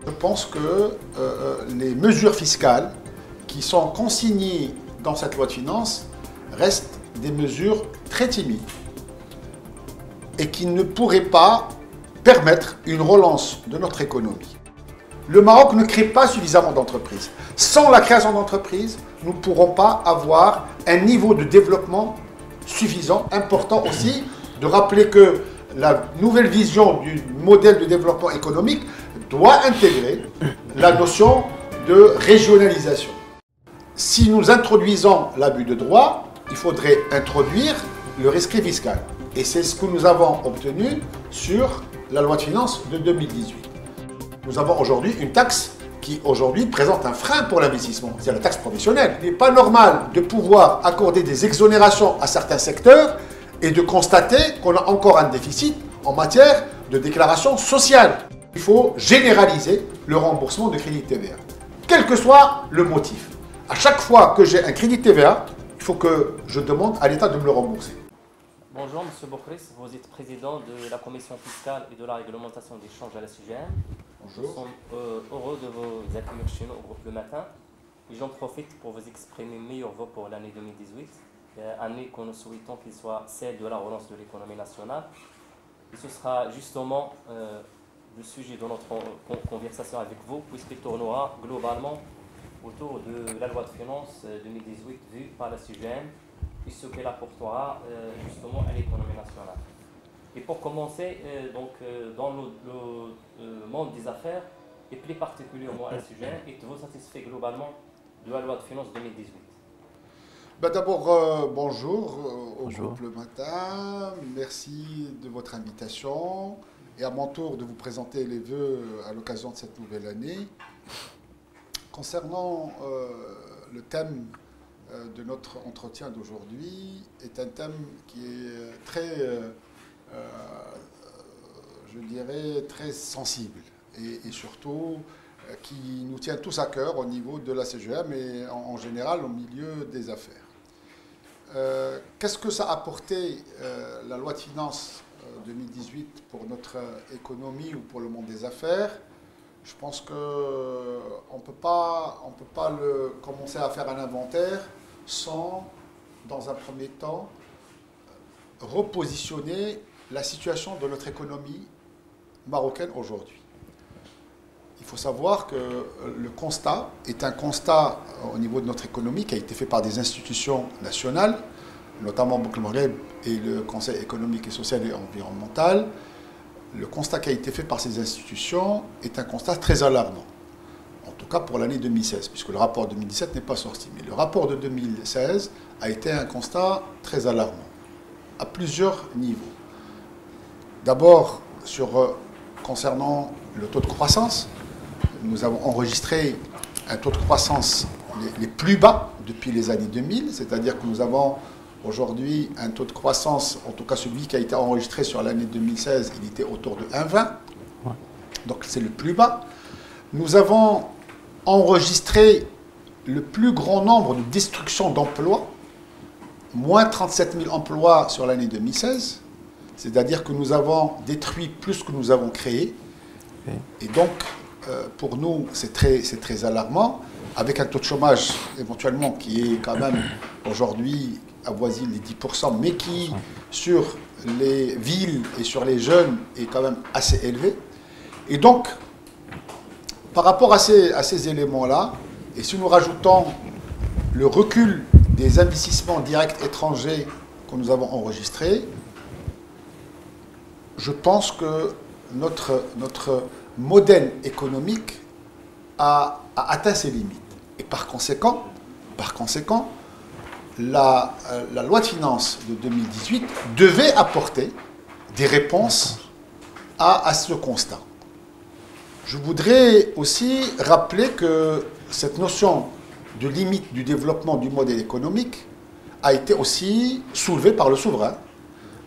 Je pense que les mesures fiscales qui sont consignées dans cette loi de finances restent des mesures très timides et qui ne pourraient pas permettre une relance de notre économie. Le Maroc ne crée pas suffisamment d'entreprises. Sans la création d'entreprises, nous ne pourrons pas avoir un niveau de développement suffisant. Important aussi de rappeler que la nouvelle vision du modèle de développement économique doit intégrer la notion de régionalisation. Si nous introduisons l'abus de droit, il faudrait introduire le rescrit fiscal. Et c'est ce que nous avons obtenu sur la loi de finances de 2018. Nous avons aujourd'hui une taxe qui aujourd'hui présente un frein pour l'investissement, c'est la taxe professionnelle. Il n'est pas normal de pouvoir accorder des exonérations à certains secteurs et de constater qu'on a encore un déficit en matière de déclaration sociale. Il faut généraliser le remboursement de crédit TVA, quel que soit le motif. À chaque fois que j'ai un crédit TVA, il faut que je demande à l'État de me le rembourser. Bonjour Monsieur Boukris, vous êtes président de la commission fiscale et de la réglementation des changes à la CGM. Bonjour. Nous sommes heureux de vous accueillir chez nous au groupe Le Matin. Et j'en profite pour vous exprimer meilleurs vœux pour l'année 2018, année que nous souhaitons qu'il soit celle de la relance de l'économie nationale. Et ce sera justement le sujet de notre conversation avec vous, puisqu'il tournera globalement autour de la loi de finances 2018 vue par la CGM et ce qu'elle apportera justement à l'économie nationale. Et pour commencer, dans le monde des affaires, et plus particulièrement à la CGM, êtes-vous satisfait globalement de la loi de finances 2018? D'abord, bonjour au groupe Le Matin. Merci de votre invitation et à mon tour de vous présenter les vœux à l'occasion de cette nouvelle année. Concernant le thème de notre entretien d'aujourd'hui, est un thème qui est très, je dirais, très sensible et surtout qui nous tient tous à cœur au niveau de la CGM et en général au milieu des affaires. Qu'est-ce que ça a apporté la loi de finances 2018 pour notre économie ou pour le monde des affaires? Je pense qu'on ne peut pas commencer à faire un inventaire sans, dans un premier temps, repositionner la situation de notre économie marocaine aujourd'hui. Il faut savoir que le constat est un constat au niveau de notre économie qui a été fait par des institutions nationales, notamment Bouk el-Maghreb et le Conseil économique et social et environnemental. Le constat qui a été fait par ces institutions est un constat très alarmant, en tout cas pour l'année 2016, puisque le rapport de 2017 n'est pas sorti. Mais le rapport de 2016 a été un constat très alarmant, à plusieurs niveaux. D'abord, concernant le taux de croissance, nous avons enregistré un taux de croissance les plus bas depuis les années 2000, c'est-à-dire que nous avons aujourd'hui un taux de croissance, en tout cas celui qui a été enregistré sur l'année 2016, il était autour de 1,20, donc c'est le plus bas. Nous avons enregistré le plus grand nombre de destructions d'emplois, moins 37 000 emplois sur l'année 2016, c'est-à-dire que nous avons détruit plus que nous avons créé, et donc pour nous c'est très alarmant, avec un taux de chômage éventuellement qui est quand même aujourd'hui avoisine les 10%, mais qui, sur les villes et sur les jeunes, est quand même assez élevé. Et donc, par rapport à ces éléments-là, et si nous rajoutons le recul des investissements directs étrangers que nous avons enregistrés, je pense que notre modèle économique a atteint ses limites. Et par conséquent, la loi de finances de 2018 devait apporter des réponses à ce constat. Je voudrais aussi rappeler que cette notion de limite du développement du modèle économique a été aussi soulevée par le souverain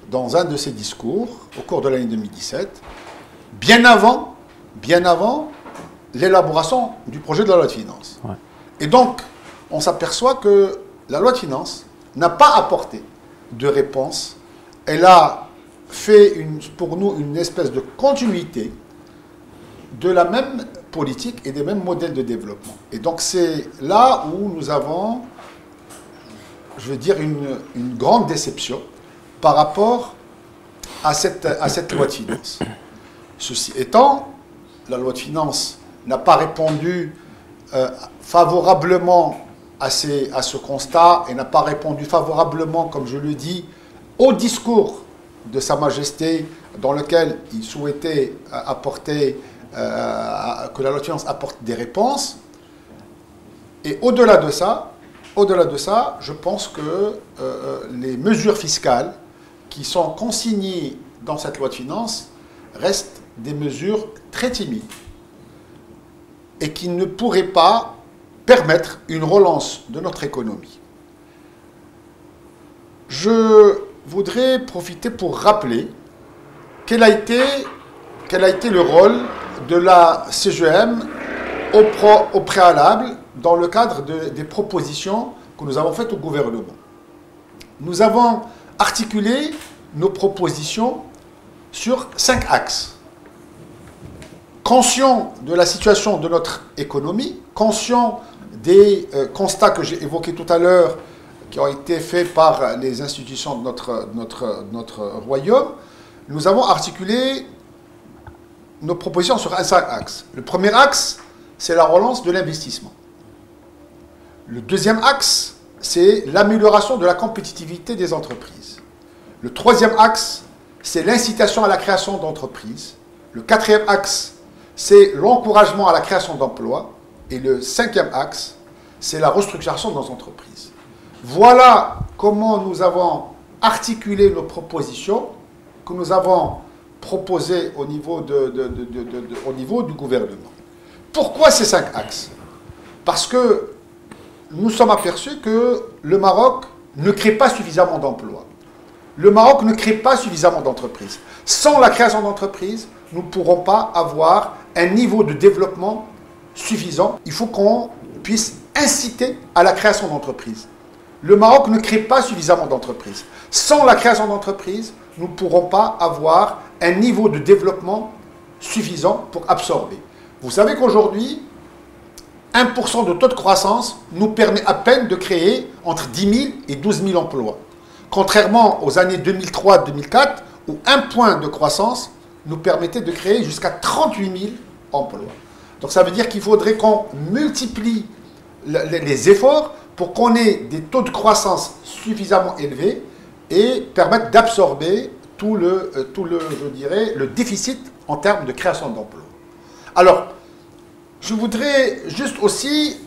dans un de ses discours au cours de l'année 2017, bien avant l'élaboration du projet de la loi de finances. Ouais. Et donc, on s'aperçoit que la loi de finances n'a pas apporté de réponse. Elle a fait pour nous une espèce de continuité de la même politiques et des mêmes modèles de développement. Et donc c'est là où nous avons, je veux dire, une grande déception par rapport à cette loi de finances. Ceci étant, la loi de finances n'a pas répondu favorablement à ce constat et n'a pas répondu favorablement, comme je le dis, au discours de Sa Majesté dans lequel il souhaitait apporter, que la loi de finances apporte des réponses. Et au-delà de ça, je pense que les mesures fiscales qui sont consignées dans cette loi de finances restent des mesures très timides et qui ne pourraient pas permettre une relance de notre économie. Je voudrais profiter pour rappeler quel a été le rôle de la CGM au préalable dans le cadre des propositions que nous avons faites au gouvernement. Nous avons articulé nos propositions sur 5 axes. Conscient de la situation de notre économie, conscient des constats que j'ai évoqués tout à l'heure, qui ont été faits par les institutions de notre royaume, nous avons articulé nos propositions sur 5 axes. Le premier axe, c'est la relance de l'investissement. Le deuxième axe, c'est l'amélioration de la compétitivité des entreprises. Le troisième axe, c'est l'incitation à la création d'entreprises. Le quatrième axe, c'est l'encouragement à la création d'emplois. Et le cinquième axe, c'est la restructuration de nos entreprises. Voilà comment nous avons articulé nos propositions que nous avons proposées au niveau du gouvernement. Pourquoi ces 5 axes? Parce que nous sommes aperçus que le Maroc ne crée pas suffisamment d'emplois. Le Maroc ne crée pas suffisamment d'entreprises. Sans la création d'entreprises, nous ne pourrons pas avoir un niveau de développement suffisant. Il faut qu'on puisse inciter à la création d'entreprises. Le Maroc ne crée pas suffisamment d'entreprises. Sans la création d'entreprises, nous ne pourrons pas avoir un niveau de développement suffisant pour absorber. Vous savez qu'aujourd'hui, 1% de taux de croissance nous permet à peine de créer entre 10 000 et 12 000 emplois. Contrairement aux années 2003-2004, où 1 point de croissance nous permettait de créer jusqu'à 38 000 emplois. Donc ça veut dire qu'il faudrait qu'on multiplie les efforts pour qu'on ait des taux de croissance suffisamment élevés et permettre d'absorber je dirais, le déficit en termes de création d'emplois. Alors, je voudrais juste aussi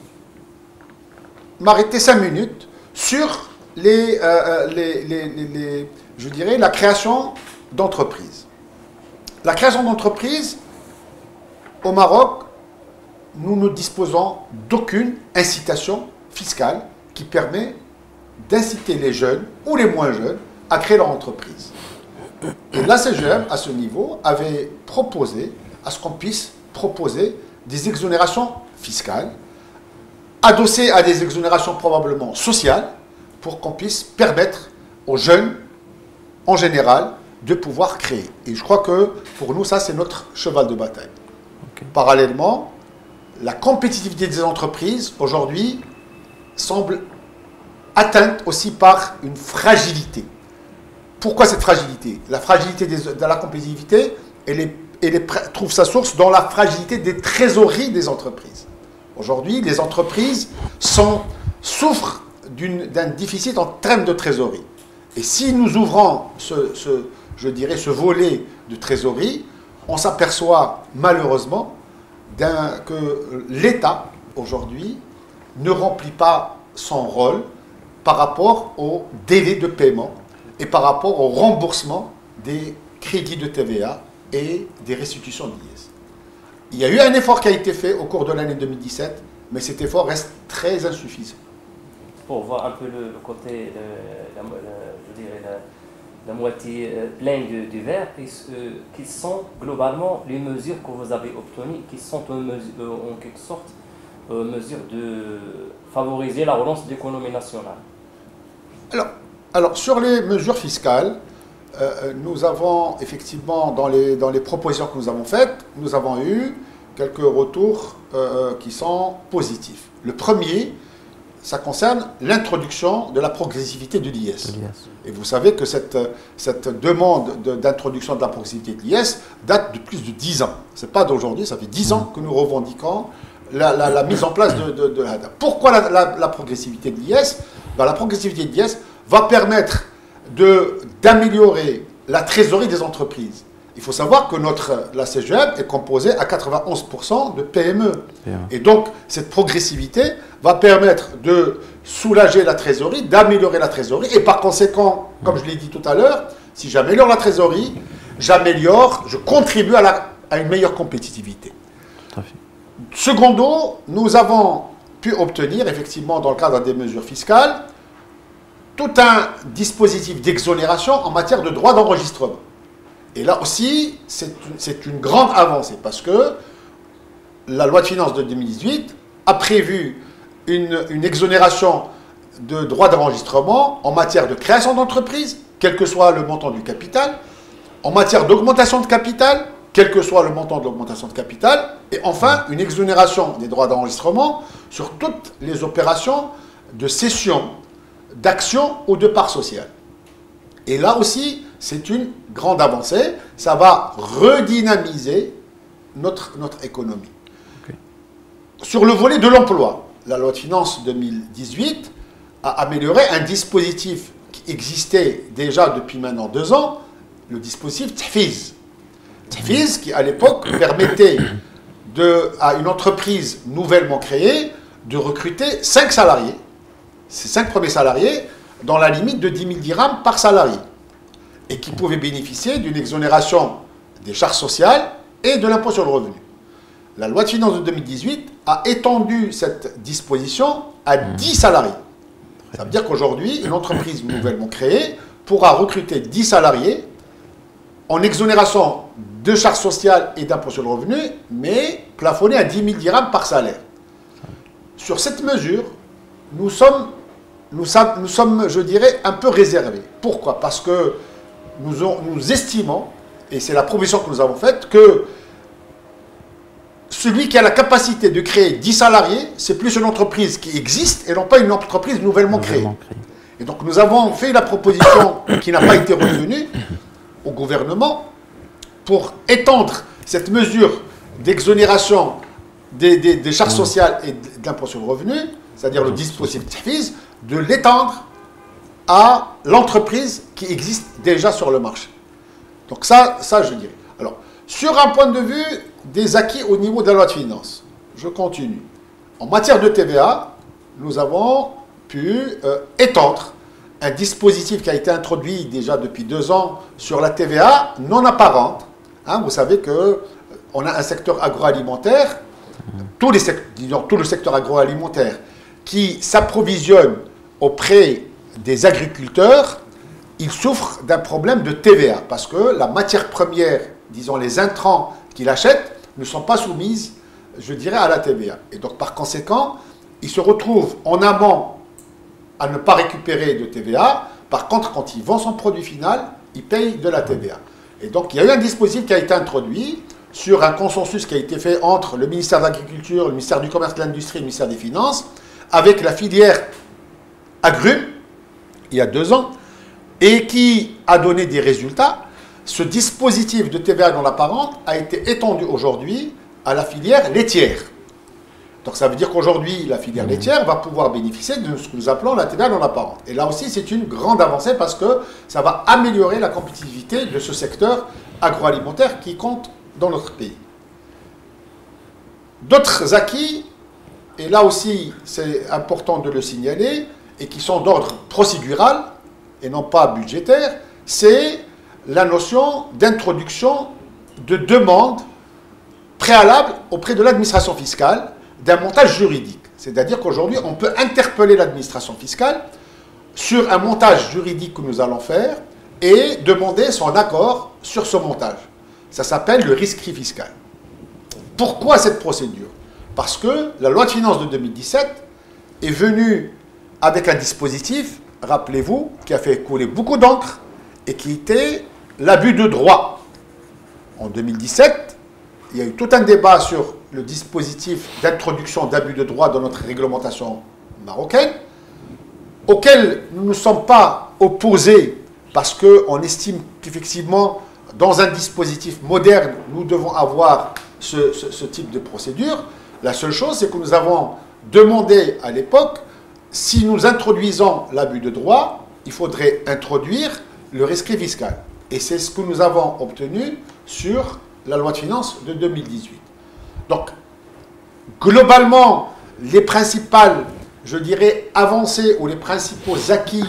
m'arrêter 5 minutes sur je dirais, la création d'entreprises. La création d'entreprises, au Maroc, nous ne disposons d'aucune incitation fiscale qui permet d'inciter les jeunes ou les moins jeunes à créer leur entreprise. Et la CGM, à ce niveau, avait proposé à ce qu'on puisse proposer des exonérations fiscales, adossées à des exonérations probablement sociales, pour qu'on puisse permettre aux jeunes, en général, de pouvoir créer. Et je crois que, pour nous, ça, c'est notre cheval de bataille. Okay. Parallèlement, la compétitivité des entreprises, aujourd'hui, semble atteinte aussi par une fragilité. Pourquoi cette fragilité? La fragilité de la compétitivité, elle trouve sa source dans la fragilité des trésoreries des entreprises. Aujourd'hui, les entreprises souffrent d'un déficit en termes de trésorerie. Et si nous ouvrons je dirais, ce volet de trésorerie, on s'aperçoit malheureusement que l'État, aujourd'hui, ne remplit pas son rôle par rapport au délai de paiement et par rapport au remboursement des crédits de TVA et des restitutions d'IS. Il y a eu un effort qui a été fait au cours de l'année 2017, mais cet effort reste très insuffisant. Pour voir un peu le côté, je dirais, la moitié pleine du verre, qui sont globalement les mesures que vous avez obtenues, qui sont en quelque sorte mesures de favoriser la relance de l'économie nationale. Alors, sur les mesures fiscales, nous avons effectivement, dans les propositions que nous avons faites, nous avons eu quelques retours qui sont positifs. Le premier, ça concerne l'introduction de la progressivité de l'IS. Et vous savez que cette demande d'introduction de la progressivité de l'IS date de plus de 10 ans. Ce n'est pas d'aujourd'hui, ça fait 10 ans que nous revendiquons la mise en place de l'ADA. Pourquoi la progressivité de l'IS? La progressivité de l'IS va permettre d'améliorer la trésorerie des entreprises. Il faut savoir que la CGM est composée à 91% de PME. Et donc, cette progressivité va permettre de soulager la trésorerie, d'améliorer la trésorerie. Et par conséquent, comme je l'ai dit tout à l'heure, si j'améliore la trésorerie, je contribue à une meilleure compétitivité. Tout à fait. Secondo, nous avons pu obtenir, effectivement, dans le cadre des mesures fiscales, tout un dispositif d'exonération en matière de droits d'enregistrement. Et là aussi, c'est une grande avancée parce que la loi de finances de 2018 a prévu une exonération de droits d'enregistrement en matière de création d'entreprise, quel que soit le montant du capital, en matière d'augmentation de capital, quel que soit le montant de l'augmentation de capital, et enfin une exonération des droits d'enregistrement sur toutes les opérations de cession d'actions ou de parts sociales. Et là aussi, c'est une grande avancée. Ça va redynamiser notre économie. Okay. Sur le volet de l'emploi, la loi de finances 2018 a amélioré un dispositif qui existait déjà depuis maintenant 2 ans, le dispositif TFIZ. TFIZ qui, à l'époque, permettait à une entreprise nouvellement créée de recruter 5 salariés. Ces 5 premiers salariés dans la limite de 10 000 dirhams par salarié et qui pouvaient bénéficier d'une exonération des charges sociales et de l'impôt sur le revenu. La loi de finances de 2018 a étendu cette disposition à 10 salariés. Ça veut dire qu'aujourd'hui, une entreprise nouvellement créée pourra recruter 10 salariés en exonération de charges sociales et d'impôt sur le revenu, mais plafonnée à 10 000 dirhams par salaire. Sur cette mesure, nous sommes, je dirais, un peu réservés. Pourquoi? Parce que nous estimons, et c'est la proposition que nous avons faite, que celui qui a la capacité de créer 10 salariés, c'est plus une entreprise qui existe et non pas une entreprise nouvellement créée. Et donc nous avons fait la proposition qui n'a pas été retenue au gouvernement pour étendre cette mesure d'exonération des charges sociales et de l'impôt sur le revenu, c'est-à-dire le dispositif TFIZ, de l'étendre à l'entreprise qui existe déjà sur le marché. Donc ça je dirais. Alors, sur un point de vue des acquis au niveau de la loi de finances, je continue. En matière de TVA, nous avons pu étendre un dispositif qui a été introduit déjà depuis 2 ans sur la TVA non apparente. Hein, vous savez qu'on a un secteur agroalimentaire, tout le secteur agroalimentaire qui s'approvisionne auprès des agriculteurs, ils souffrent d'un problème de TVA parce que la matière première, disons les intrants qu'ils achètent, ne sont pas soumises, je dirais, à la TVA. Et donc par conséquent, ils se retrouvent en amont à ne pas récupérer de TVA. Par contre, quand ils vendent son produit final, ils payent de la TVA. Et donc il y a eu un dispositif qui a été introduit sur un consensus qui a été fait entre le ministère de l'Agriculture, le ministère du Commerce et de l'Industrie et le ministère des Finances, avec la filière agrumes, il y a 2 ans, et qui a donné des résultats. Ce dispositif de TVA non apparente a été étendu aujourd'hui à la filière laitière. Donc ça veut dire qu'aujourd'hui, la filière laitière va pouvoir bénéficier de ce que nous appelons la TVA non apparente. Et là aussi, c'est une grande avancée parce que ça va améliorer la compétitivité de ce secteur agroalimentaire qui compte dans notre pays. D'autres acquis, et là aussi c'est important de le signaler, et qui sont d'ordre procédural et non pas budgétaire, c'est la notion d'introduction de demande préalable auprès de l'administration fiscale d'un montage juridique. C'est-à-dire qu'aujourd'hui, on peut interpeller l'administration fiscale sur un montage juridique que nous allons faire et demander son accord sur ce montage. Ça s'appelle le rescrit fiscal. Pourquoi cette procédure? Parce que la loi de finances de 2017 est venue avec un dispositif, rappelez-vous, qui a fait couler beaucoup d'encre et qui était l'abus de droit. En 2017, il y a eu tout un débat sur le dispositif d'introduction d'abus de droit dans notre réglementation marocaine, auquel nous ne sommes pas opposés parce qu'on estime qu'effectivement, dans un dispositif moderne, nous devons avoir ce type de procédure. La seule chose, c'est que nous avons demandé à l'époque, si nous introduisons l'abus de droit, il faudrait introduire le rescrit fiscal. Et c'est ce que nous avons obtenu sur la loi de finances de 2018. Donc, globalement, les principales, je dirais, avancées ou les principaux acquis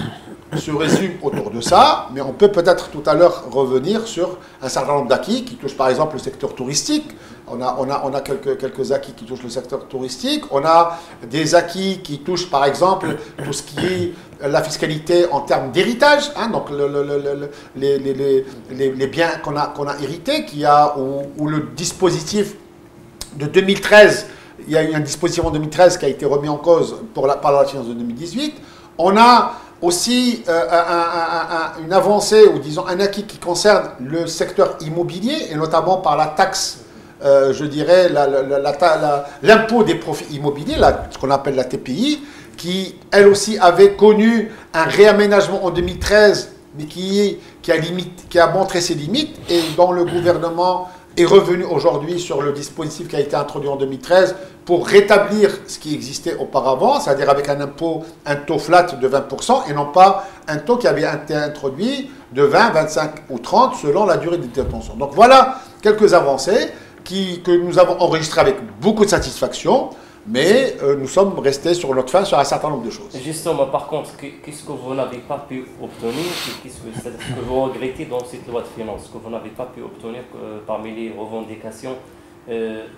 se résument autour de ça, mais on peut peut-être tout à l'heure revenir sur un certain nombre d'acquis qui touchent par exemple le secteur touristique. On a quelques acquis qui touchent le secteur touristique. On a des acquis qui touchent par exemple tout ce qui est la fiscalité en termes d'héritage, hein, donc les biens qu'on a hérités, où le dispositif de 2013, il y a eu un dispositif en 2013 qui a été remis en cause par la loi de finances de 2018. On a aussi une avancée, ou disons un acquis qui concerne le secteur immobilier, et notamment par la taxe, je dirais, l'impôt des profits immobiliers, ce qu'on appelle la TPI, qui, elle aussi, avait connu un réaménagement en 2013, mais qui a montré ses limites, et dont le gouvernement est revenu aujourd'hui sur le dispositif qui a été introduit en 2013 pour rétablir ce qui existait auparavant, c'est-à-dire avec un taux flat de 20% et non pas un taux qui avait été introduit de 20, 25 ou 30 selon la durée de détention. Donc voilà quelques avancées que nous avons enregistrées avec beaucoup de satisfaction, mais nous sommes restés sur notre fin sur un certain nombre de choses. Justement, par contre, qu'est-ce que vous n'avez pas pu obtenir, qu'est-ce que vous regrettez dans cette loi de finances, que vous n'avez pas pu obtenir parmi les revendications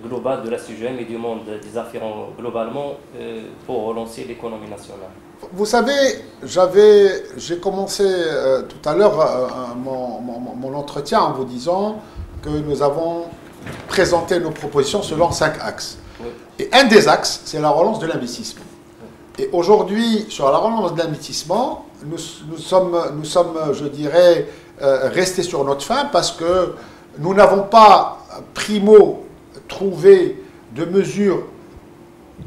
globales de la CGM et du monde des affaires globalement pour relancer l'économie nationale? Vous savez, j'ai commencé tout à l'heure mon entretien en vous disant que nous avons présenté nos propositions selon 5 axes. Oui. Et un des axes, c'est la relance de l'investissement. Et aujourd'hui, sur la relance de l'investissement, nous sommes, je dirais, restés sur notre faim parce que nous n'avons pas, primo, trouvé de mesures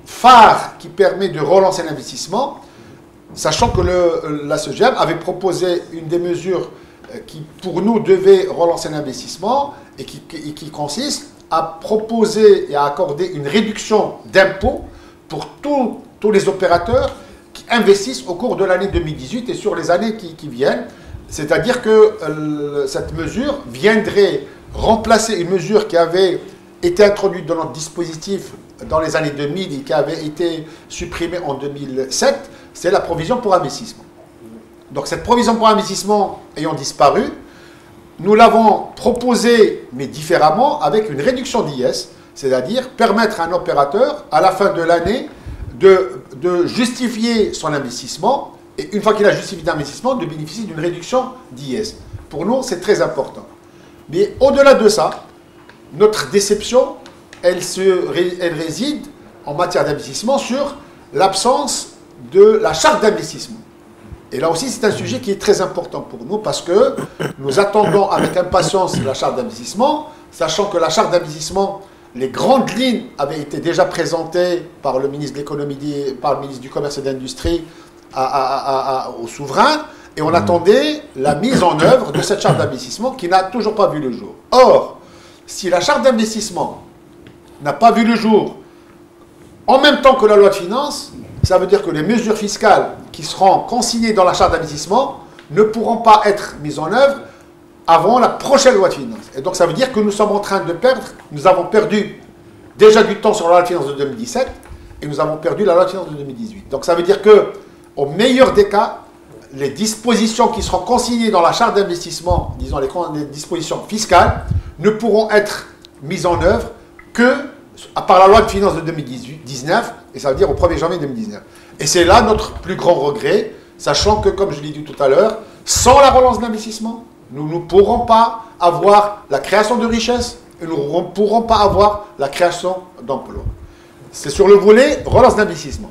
phares qui permettent de relancer l'investissement, sachant que la CGM avait proposé une des mesures qui, pour nous, devait relancer l'investissement et qui consiste à proposer et à accorder une réduction d'impôts pour tous les opérateurs qui investissent au cours de l'année 2018 et sur les années qui viennent. C'est-à-dire que cette mesure viendrait remplacer une mesure qui avait été introduite dans notre dispositif dans les années 2000 et qui avait été supprimée en 2007, c'est la provision pour investissement. Donc cette provision pour investissement ayant disparu, nous l'avons proposée, mais différemment, avec une réduction d'IS, c'est-à-dire permettre à un opérateur, à la fin de l'année, de justifier son investissement, et une fois qu'il a justifié l'investissement, de bénéficier d'une réduction d'IS. Pour nous, c'est très important. Mais au-delà de ça, notre déception, elle réside en matière d'investissement sur l'absence de la charte d'investissement. Et là aussi, c'est un sujet qui est très important pour nous parce que nous attendons avec impatience la charte d'investissement, sachant que la charte d'investissement, les grandes lignes avaient été déjà présentées par le ministre de l'économie, par le ministre du Commerce et de l'Industrie au souverain, et on attendait la mise en œuvre de cette charte d'investissement qui n'a toujours pas vu le jour. Or, si la charte d'investissement n'a pas vu le jour en même temps que la loi de finances, ça veut dire que les mesures fiscales qui seront consignées dans la charte d'investissement ne pourront pas être mises en œuvre avant la prochaine loi de finances. Et donc ça veut dire que nous sommes en train de perdre, nous avons perdu déjà du temps sur la loi de finances de 2017 et nous avons perdu la loi de finances de 2018. Donc ça veut dire que, au meilleur des cas, les dispositions qui seront consignées dans la charte d'investissement, disons les dispositions fiscales, ne pourront être mises en œuvre que par la loi de finances de 2019, et ça veut dire au 1er janvier 2019. Et c'est là notre plus grand regret, sachant que, comme je l'ai dit tout à l'heure, sans la relance de l'investissement, nous ne pourrons pas avoir la création de richesses et nous ne pourrons pas avoir la création d'emplois. C'est sur le volet relance d'investissement.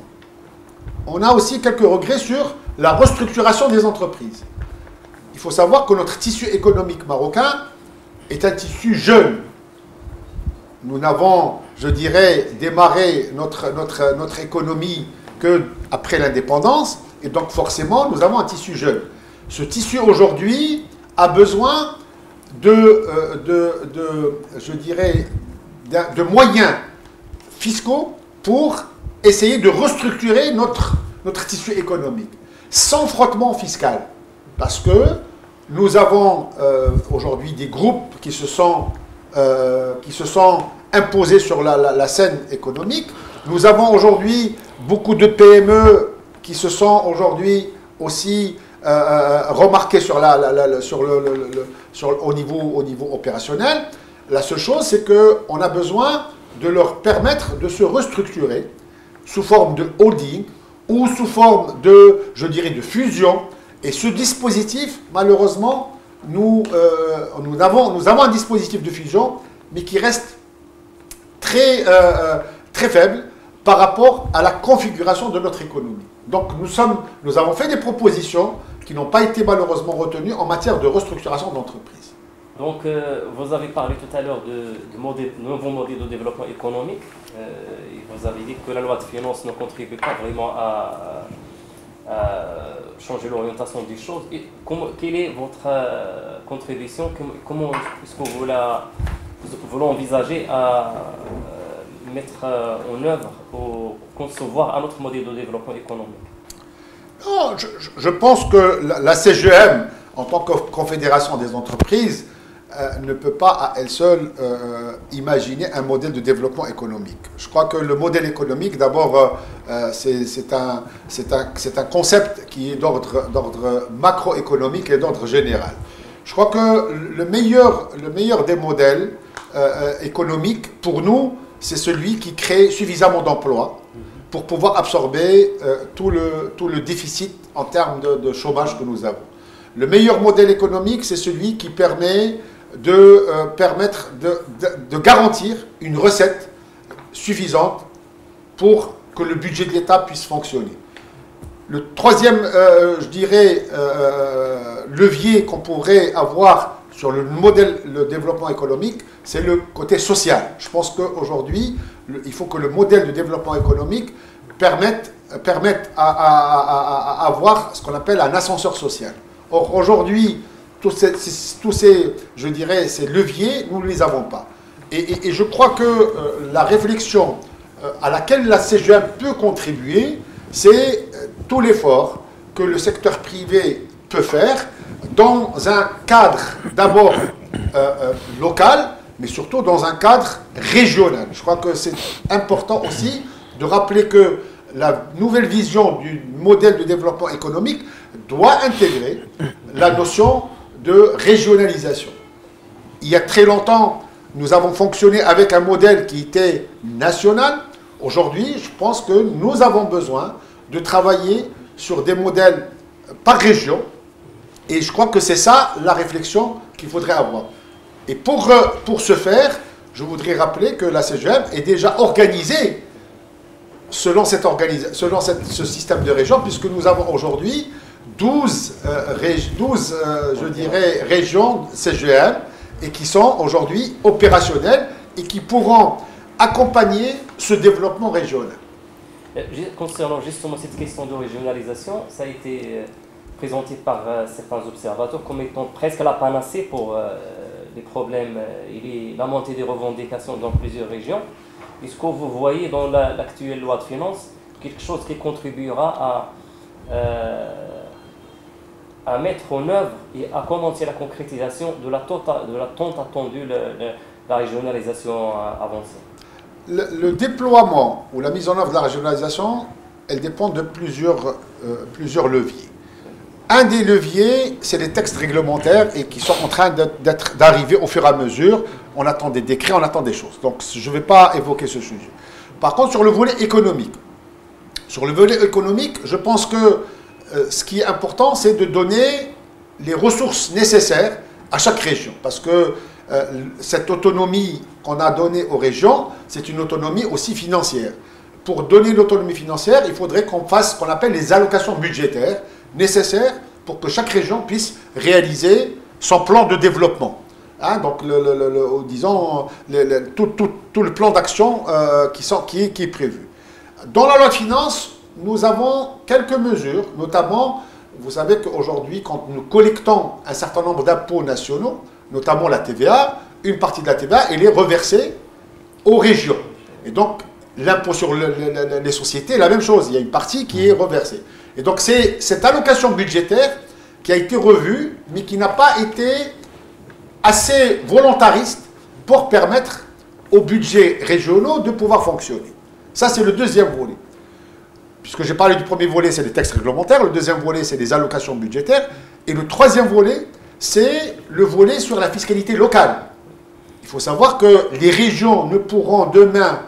On a aussi quelques regrets sur la restructuration des entreprises. Il faut savoir que notre tissu économique marocain est un tissu jeune. nous n'avons, je dirais, démarré notre économie qu'après l'indépendance, et donc forcément, nous avons un tissu jeune. Ce tissu aujourd'hui a besoin je dirais, de moyens fiscaux pour essayer de restructurer notre tissu économique, sans frottement fiscal. Parce que nous avons aujourd'hui des groupes qui se sont imposés sur la scène économique. Nous avons aujourd'hui beaucoup de PME qui se sont aujourd'hui aussi remarqués au niveau opérationnel. La seule chose, c'est qu'on a besoin de leur permettre de se restructurer sous forme de holding ou sous forme je dirais, de fusion. Et ce dispositif, malheureusement, nous avons un dispositif de fusion, mais qui reste très faible par rapport à la configuration de notre économie. Donc nous avons fait des propositions qui n'ont pas été malheureusement retenues en matière de restructuration d'entreprise. Donc vous avez parlé tout à l'heure de nouveaux modèles de développement économique. Et vous avez dit que la loi de finances ne contribue pas vraiment à changer l'orientation des choses. Et quelle est votre contribution? Comment est-ce que vous l'envisagez à mettre en œuvre ou concevoir un autre modèle de développement économique? Non, je pense que la CGM, en tant que confédération des entreprises, ne peut pas à elle seule imaginer un modèle de développement économique. Je crois que le modèle économique, d'abord, c'est un concept qui est d'ordre macroéconomique et d'ordre général. Je crois que le meilleur des modèles économiques, pour nous, c'est celui qui crée suffisamment d'emplois pour pouvoir absorber tout le déficit en termes de chômage que nous avons. Le meilleur modèle économique, c'est celui qui permet de garantir une recette suffisante pour que le budget de l'État puisse fonctionner. Le troisième, je dirais, levier qu'on pourrait avoir sur le développement économique, c'est le côté social. Je pense qu'aujourd'hui, il faut que le modèle de développement économique permette à avoir ce qu'on appelle un ascenseur social. Or, aujourd'hui, tous ces, je dirais, ces leviers, nous ne les avons pas. Et je crois que la réflexion à laquelle la CGM peut contribuer, c'est tout l'effort que le secteur privé peut faire dans un cadre d'abord local, mais surtout dans un cadre régional. Je crois que c'est important aussi de rappeler que la nouvelle vision du modèle de développement économique doit intégrer la notion de régionalisation. Il y a très longtemps, nous avons fonctionné avec un modèle qui était national. Aujourd'hui, je pense que nous avons besoin de travailler sur des modèles par région. Et je crois que c'est ça la réflexion qu'il faudrait avoir. Et pour ce faire, je voudrais rappeler que la CGM est déjà organisée selon ce système de régions, puisque nous avons aujourd'hui 12 je dirais, régions CGM et qui sont aujourd'hui opérationnelles et qui pourront accompagner ce développement régional. Concernant justement cette question de régionalisation, ça a été présenté par certains observateurs comme étant presque la panacée pour les problèmes et la montée des revendications dans plusieurs régions. Est-ce que vous voyez dans l'actuelle loi de finances quelque chose qui contribuera à mettre en œuvre et à commencer la concrétisation de la tant attendue la régionalisation avancée? Le déploiement ou la mise en œuvre de la régionalisation, elle dépend de plusieurs leviers. Un des leviers, c'est les textes réglementaires et qui sont en train d'arriver au fur et à mesure. On attend des décrets, on attend des choses. Donc, je ne vais pas évoquer ce sujet. Par contre, sur le volet économique, je pense que ce qui est important, c'est de donner les ressources nécessaires à chaque région. Parce que cette autonomie qu'on a donnée aux régions, c'est une autonomie aussi financière. Pour donner l'autonomie financière, il faudrait qu'on fasse ce qu'on appelle les allocations budgétaires nécessaires pour que chaque région puisse réaliser son plan de développement. Hein, donc, disons, tout le plan d'action qui est prévu. Dans la loi de finances, nous avons quelques mesures, notamment, vous savez qu'aujourd'hui, quand nous collectons un certain nombre d'impôts nationaux, notamment la TVA, une partie de la TVA, elle est reversée aux régions. Et donc, l'impôt sur les sociétés, la même chose, il y a une partie qui est reversée. Et donc, c'est cette allocation budgétaire qui a été revue, mais qui n'a pas été assez volontariste pour permettre aux budgets régionaux de pouvoir fonctionner. Ça, c'est le deuxième volet. Puisque j'ai parlé du premier volet, c'est les textes réglementaires. Le deuxième volet, c'est les allocations budgétaires. Et le troisième volet, c'est le volet sur la fiscalité locale. Il faut savoir que les régions ne pourront demain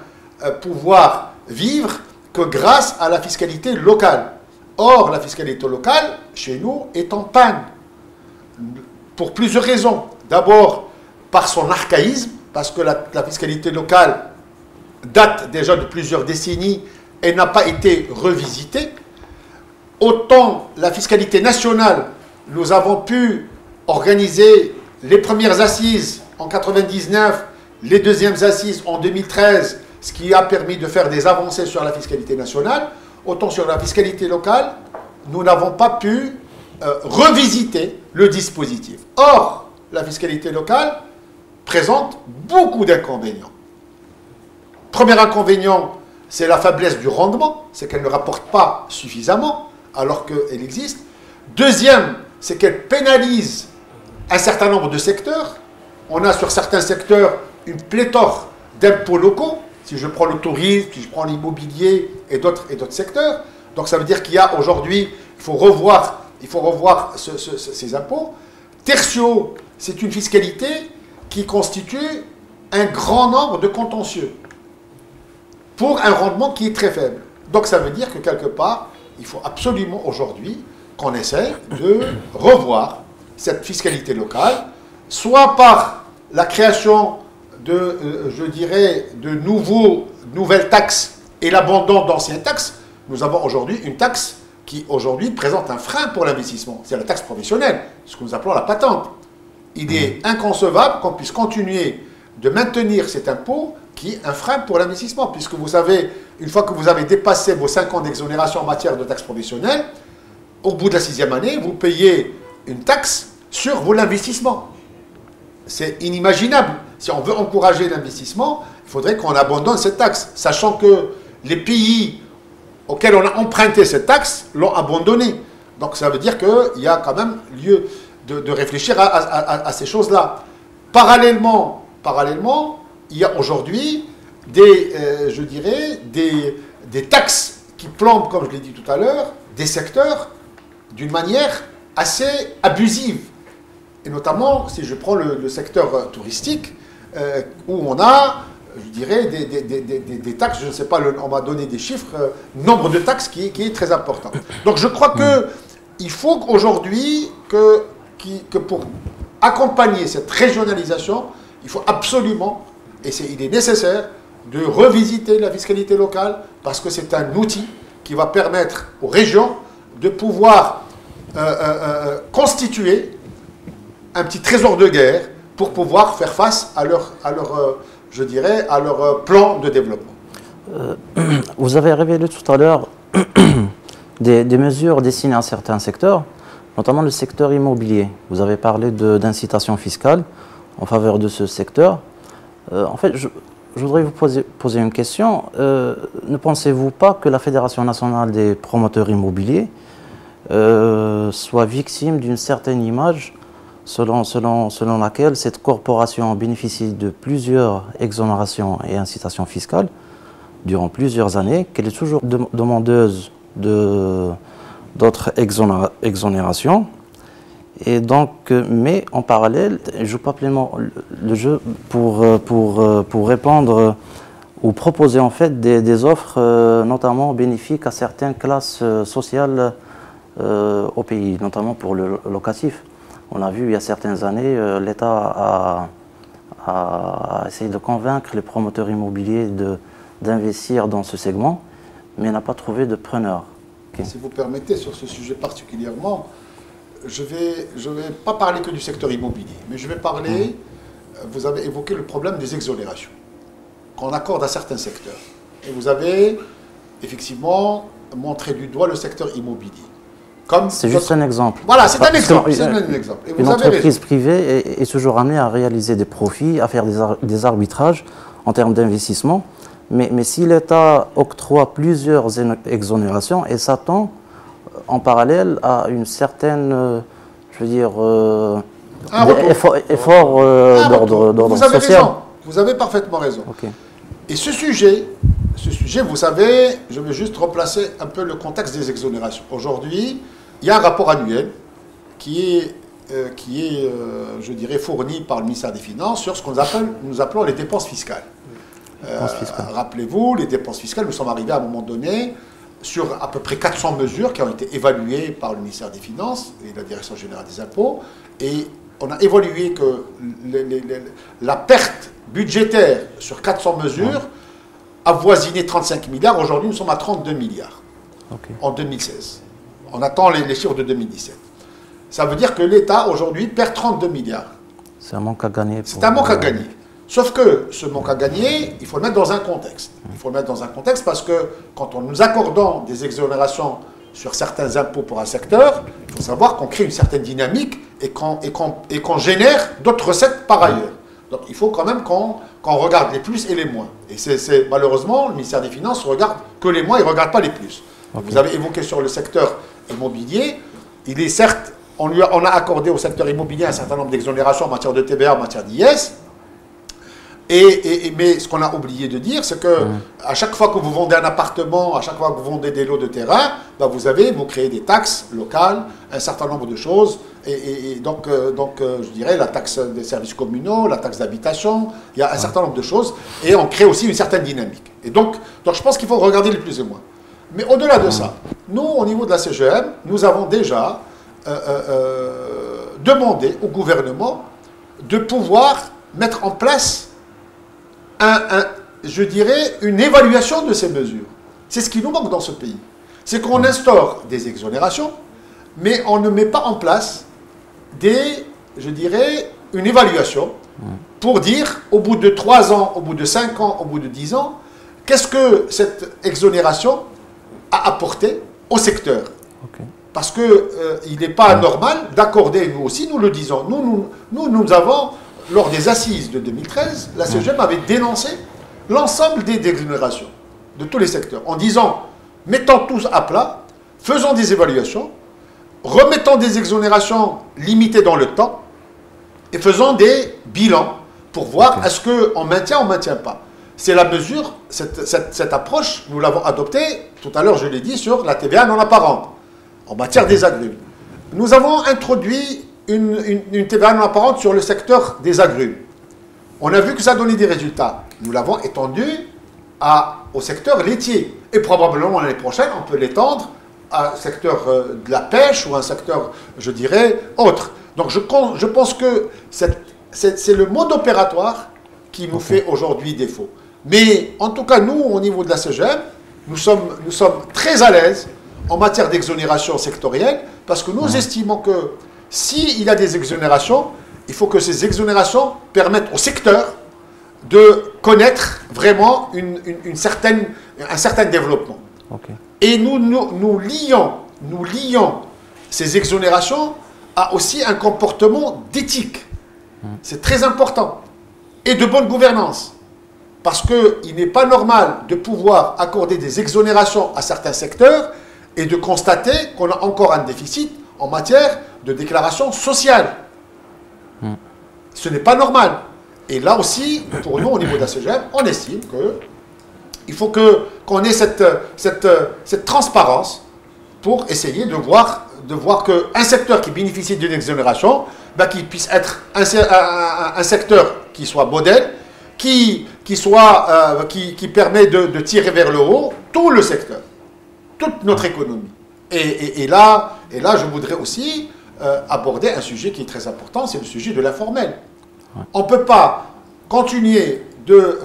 pouvoir vivre que grâce à la fiscalité locale. Or, la fiscalité locale, chez nous, est en panne. Pour plusieurs raisons. D'abord, par son archaïsme, parce que la fiscalité locale date déjà de plusieurs décennies et n'a pas été revisitée. Autant la fiscalité nationale, nous avons pu organiser les premières assises en 1999, les deuxièmes assises en 2013, ce qui a permis de faire des avancées sur la fiscalité nationale. Autant sur la fiscalité locale, nous n'avons pas pu revisiter le dispositif. Or, la fiscalité locale présente beaucoup d'inconvénients. Premier inconvénient, c'est la faiblesse du rendement, c'est qu'elle ne rapporte pas suffisamment alors qu'elle existe. Deuxième, c'est qu'elle pénalise un certain nombre de secteurs. On a sur certains secteurs une pléthore d'impôts locaux. Si je prends le tourisme, si je prends l'immobilier et d'autres secteurs. Donc ça veut dire qu'il y a aujourd'hui, il faut revoir ces impôts. Tertio, c'est une fiscalité qui constitue un grand nombre de contentieux pour un rendement qui est très faible. Donc ça veut dire que quelque part, il faut absolument aujourd'hui qu'on essaie de revoir cette fiscalité locale, soit par la création de, je dirais, de nouvelles taxes et l'abandon d'anciennes taxes. Nous avons aujourd'hui une taxe qui aujourd'hui présente un frein pour l'investissement. C'est la taxe professionnelle, ce que nous appelons la patente. Il est inconcevable qu'on puisse continuer de maintenir cet impôt qui est un frein pour l'investissement, puisque vous savez, une fois que vous avez dépassé vos 5 ans d'exonération en matière de taxe professionnelle, au bout de la 6e année, vous payez une taxe sur vos investissements. C'est inimaginable. Si on veut encourager l'investissement, il faudrait qu'on abandonne cette taxe, sachant que les pays auxquels on a emprunté cette taxe l'ont abandonnée. Donc ça veut dire qu'il y a quand même lieu de réfléchir à ces choses-là. Parallèlement, il y a aujourd'hui je dirais, des taxes qui plombent, comme je l'ai dit tout à l'heure, des secteurs d'une manière assez abusive. Et notamment, si je prends le secteur touristique, où on a, je dirais, des taxes, je ne sais pas, on m'a donné des chiffres, nombre de taxes qui est très important. Donc je crois qu'il faut qu'aujourd'hui, que pour accompagner cette régionalisation, il faut absolument, et il est nécessaire, de revisiter la fiscalité locale, parce que c'est un outil qui va permettre aux régions de pouvoir constituer un petit trésor de guerre pour pouvoir faire face à leur plan de développement. Vous avez révélé tout à l'heure des mesures destinées à certains secteurs, notamment le secteur immobilier. Vous avez parlé d'incitation fiscale en faveur de ce secteur. En fait, je voudrais vous poser une question. Ne pensez-vous pas que la Fédération nationale des promoteurs immobiliers soit victime d'une certaine image selon laquelle cette corporation bénéficie de plusieurs exonérations et incitations fiscales durant plusieurs années, qu'elle est toujours demandeuse d'autres exonérations, et donc, mais en parallèle, elle joue pas pleinement le jeu pour répondre ou proposer en fait des offres notamment bénéfiques à certaines classes sociales au pays, notamment pour le locatif. On a vu il y a certaines années, l'État a essayé de convaincre les promoteurs immobiliers d'investir dans ce segment, mais n'a pas trouvé de preneur. Okay. Si vous permettez, sur ce sujet particulièrement, je vais pas parler que du secteur immobilier, mais je vais parler vous avez évoqué le problème des exonérations qu'on accorde à certains secteurs. Et vous avez effectivement montré du doigt le secteur immobilier. C'est juste un exemple. Voilà, c'est un exemple. Et une entreprise privée est toujours amenée à réaliser des profits, à faire des arbitrages en termes d'investissement. Mais si l'État octroie plusieurs exonérations et s'attend en parallèle à une certaine, je veux dire, effort d'ordre social. Raison. Vous avez parfaitement raison. Okay. Et ce sujet, vous savez, je vais juste replacer un peu le contexte des exonérations. Aujourd'hui, il y a un rapport annuel qui est je dirais, fourni par le ministère des Finances sur ce que nous appelons les dépenses fiscales. Rappelez-vous, les dépenses fiscales, nous sommes arrivés à un moment donné sur à peu près 400 mesures qui ont été évaluées par le ministère des Finances et la Direction générale des impôts. Et on a évalué que la perte budgétaire sur 400 mesures avoisinait 35 milliards. Aujourd'hui, nous sommes à 32 milliards en 2016. On attend les chiffres de 2017. Ça veut dire que l'État, aujourd'hui, perd 32 milliards. C'est un manque à gagner. C'est un manque à gagner. Sauf que ce manque à gagner, il faut le mettre dans un contexte. Il faut le mettre dans un contexte parce que quand on nous accordons des exonérations sur certains impôts pour un secteur, il faut savoir qu'on crée une certaine dynamique et qu'on génère d'autres recettes par ailleurs. Donc il faut quand même qu'on regarde les plus et les moins. Et malheureusement, le ministère des Finances ne regarde que les moins, il ne regarde pas les plus. Vous avez évoqué sur le secteur immobilier, il est certes, on a accordé au secteur immobilier un certain nombre d'exonérations en matière de TVA, en matière d'IS. Mais ce qu'on a oublié de dire, c'est que à chaque fois que vous vendez un appartement, à chaque fois que vous vendez des lots de terrain, vous créez des taxes locales, un certain nombre de choses. Donc, je dirais la taxe des services communaux, la taxe d'habitation, il y a un certain nombre de choses. Et on crée aussi une certaine dynamique. Et donc je pense qu'il faut regarder les plus et moins. Mais au-delà de ça, nous, au niveau de la CGM, nous avons déjà demandé au gouvernement de pouvoir mettre en place je dirais, une évaluation de ces mesures. C'est ce qui nous manque dans ce pays. C'est qu'on instaure des exonérations, mais on ne met pas en place je dirais, une évaluation pour dire, au bout de 3 ans, au bout de 5 ans, au bout de 10 ans, qu'est-ce que cette exonération a apporté au secteur. Parce qu'il n'est pas normal d'accorder, nous aussi, nous le disons, nous avons... Lors des assises de 2013, la CGM avait dénoncé l'ensemble des exonérations de tous les secteurs en disant, mettons tous à plat, faisons des évaluations, remettons des exonérations limitées dans le temps et faisons des bilans pour voir est-ce qu'on maintient ou on ne maintient pas. C'est la mesure, cette approche, nous l'avons adoptée, tout à l'heure je l'ai dit, sur la TVA non apparente, en matière des agrumes. Nous avons introduit une TVA non apparente sur le secteur des agrumes. On a vu que ça donnait des résultats. Nous l'avons étendu au secteur laitier. Et probablement l'année prochaine, on peut l'étendre à un secteur de la pêche ou un secteur, je dirais, autre. Donc je pense que c'est le mode opératoire qui nous fait aujourd'hui défaut. Mais en tout cas, nous, au niveau de la CGM, nous sommes très à l'aise en matière d'exonération sectorielle parce que nous estimons que s'il y a des exonérations, il faut que ces exonérations permettent au secteur de connaître vraiment un certain développement. Et nous lions ces exonérations à aussi un comportement d'éthique. C'est très important. Et de bonne gouvernance. Parce qu'il n'est pas normal de pouvoir accorder des exonérations à certains secteurs et de constater qu'on a encore un déficit en matière de déclaration sociale. Ce n'est pas normal. Et là aussi, pour nous, au niveau de la CGM, on estime qu'il faut qu'on ait cette transparence pour essayer de voir qu'un secteur qui bénéficie d'une exonération, qu'il puisse être un secteur qui soit modèle, qui permet de tirer vers le haut tout le secteur, toute notre économie. Et là, je voudrais aussi aborder un sujet qui est très important, c'est le sujet de l'informel. On ne peut pas continuer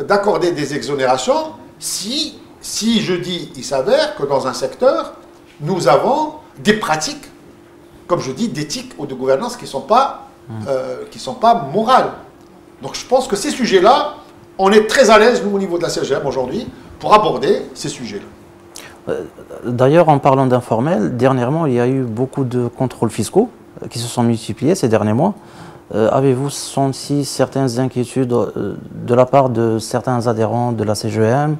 d'accorder des exonérations si il s'avère que dans un secteur, nous avons des pratiques, comme je dis, d'éthique ou de gouvernance qui ne sont pas morales. Donc je pense que ces sujets-là, on est très à l'aise, nous, au niveau de la CGM aujourd'hui, pour aborder ces sujets-là. D'ailleurs, en parlant d'informel, dernièrement, il y a eu beaucoup de contrôles fiscaux qui se sont multipliés ces derniers mois. Avez-vous senti certaines inquiétudes de la part de certains adhérents de la CGM,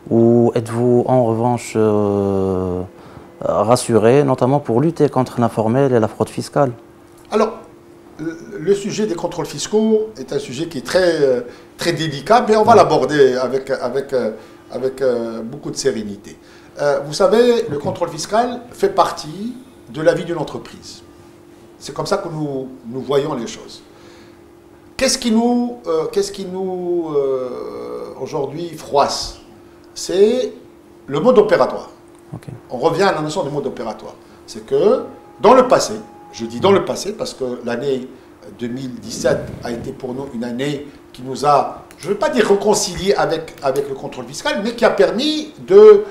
ou êtes-vous en revanche rassuré, notamment pour lutter contre l'informel et la fraude fiscale? Alors, le sujet des contrôles fiscaux est un sujet qui est très délicat, mais on va l'aborder avec beaucoup de sérénité. Vous savez, le contrôle fiscal fait partie de la vie d'une entreprise. C'est comme ça que nous voyons les choses. Qu'est-ce qui nous aujourd'hui froisse? C'est le mode opératoire. Okay. On revient à la notion de mode opératoire. C'est que dans le passé, je dis dans le passé parce que l'année 2017 a été pour nous une année qui nous a, je ne veux pas dire réconcilié avec le contrôle fiscal, mais qui a permis je